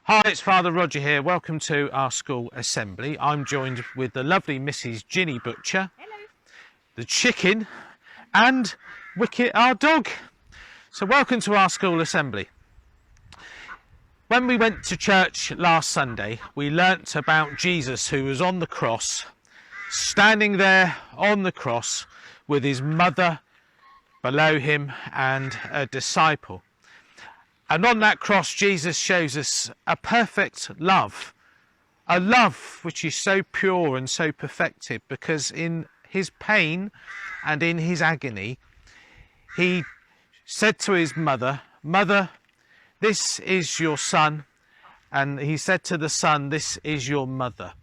Hi, it's Father Roger here. Welcome to our school assembly. I'm joined with the lovely Mrs. Ginny Butcher. Hello. The chicken, and Wicket, our dog. So welcome to our school assembly. When we went to church last Sunday, we learnt about Jesus, who was on the cross, standing there on the cross with his mother below him and a disciple. And on that cross, Jesus shows us a perfect love, a love which is so pure and so perfected, because in his pain and in his agony, he said to his mother, "Mother, this is your son." And he said to the son, "This is your mother."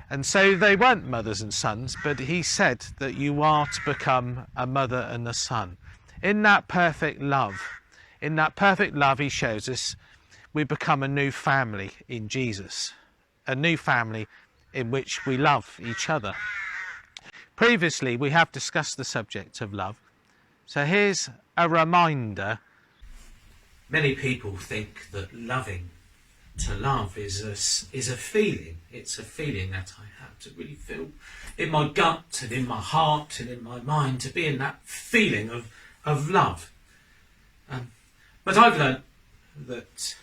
And so they weren't mothers and sons, but he said that you are to become a mother and a son. In that perfect love, he shows us we become a new family in Jesus, a new family in which we love each other. Previously, we have discussed the subject of love, so here's a reminder. Many people think that to love is a feeling. It's a feeling that I have to really feel in my gut and in my heart and in my mind, to be in that feeling of love. But I've learnt that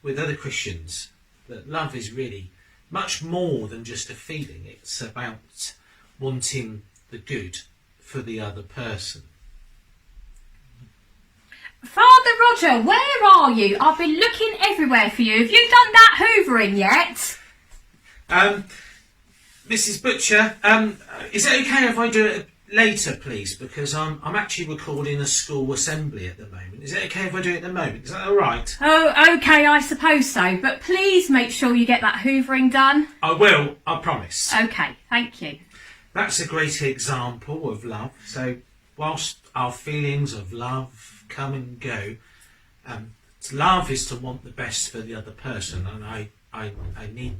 with other Christians, that love is really much more than just a feeling. It's about wanting the good for the other person. Father Roger, where are you? I've been looking everywhere for you. Have you done that hoovering yet? Mrs. Butcher, is it okay if I do it later, please? Because I'm actually recording a school assembly at the moment. Is it okay if I do it at the moment? Is that all right? Oh, okay, I suppose so. But please make sure you get that hoovering done. I will, I promise. Okay, thank you. That's a great example of love. So whilst our feelings of love come and go, love is to want the best for the other person, and I need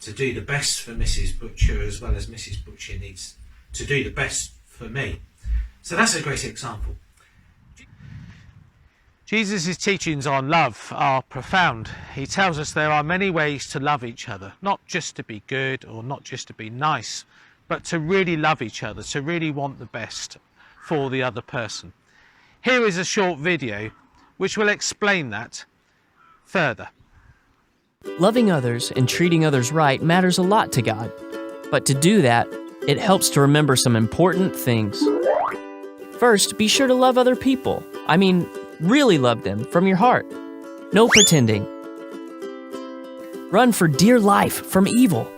to do the best for Mrs. Butcher as well as Mrs. Butcher needs to do the best for me. So that's a great example. Jesus' teachings on love are profound. He tells us there are many ways to love each other, not just to be good or not just to be nice, but to really love each other, to really want the best for the other person. Here is a short video which will explain that further. Loving others and treating others right matters a lot to God. But to do that, it helps to remember some important things. First, be sure to love other people. I mean, really love them from your heart. No pretending. Run for dear life from evil.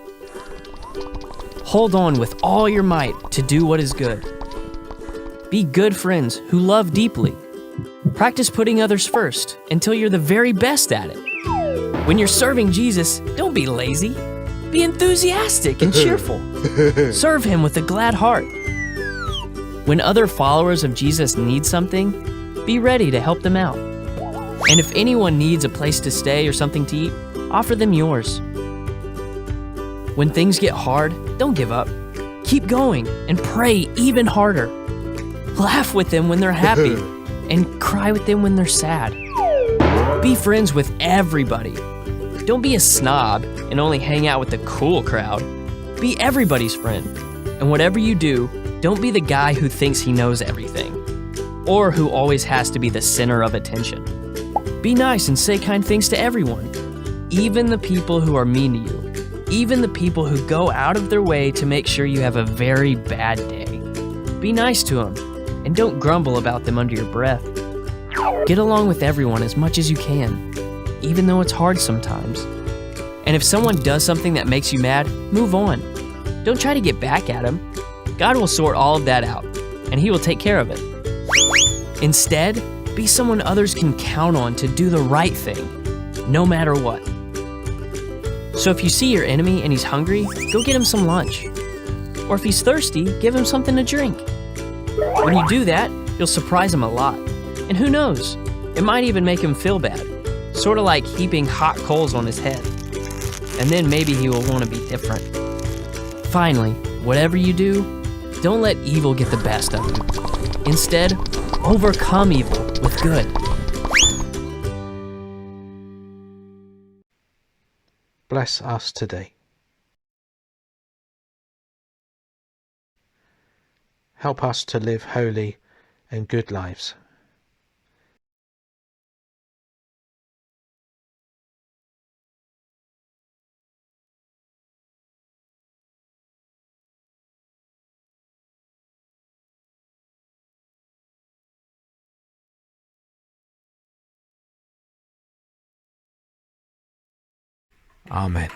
Hold on with all your might to do what is good. Be good friends who love deeply. Practice putting others first until you're the very best at it. When you're serving Jesus, don't be lazy. Be enthusiastic and cheerful. Serve him with a glad heart. When other followers of Jesus need something, be ready to help them out. And if anyone needs a place to stay or something to eat, offer them yours. When things get hard, don't give up. Keep going and pray even harder. Laugh with them when they're happy and cry with them when they're sad. Be friends with everybody. Don't be a snob and only hang out with the cool crowd. Be everybody's friend. And whatever you do, don't be the guy who thinks he knows everything, or who always has to be the center of attention. Be nice and say kind things to everyone, even the people who are mean to you, even the people who go out of their way to make sure you have a very bad day. Be nice to them, and don't grumble about them under your breath. Get along with everyone as much as you can, even though it's hard sometimes. And if someone does something that makes you mad, move on. Don't try to get back at them. God will sort all of that out, and he will take care of it. Instead, be someone others can count on to do the right thing, no matter what. So if you see your enemy and he's hungry, go get him some lunch. Or if he's thirsty, give him something to drink. When you do that, you'll surprise him a lot. And who knows, it might even make him feel bad. Sort of like heaping hot coals on his head. And then maybe he will want to be different. Finally, whatever you do, don't let evil get the best of you. Instead, overcome evil with good. bless us today. Help us to live holy and good lives. Amen.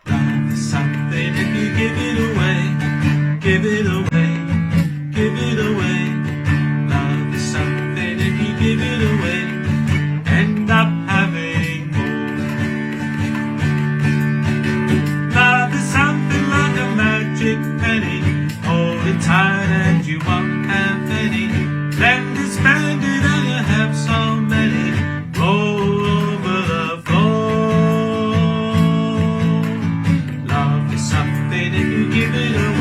Love is something if you give it away, give it away, give it away. Love is something if you give it away, end up having more. Love is something like a magic penny, hold it tight and you won't have any. Lend it, spend it and you have so many, roll over the floor. Love is something if you give it away.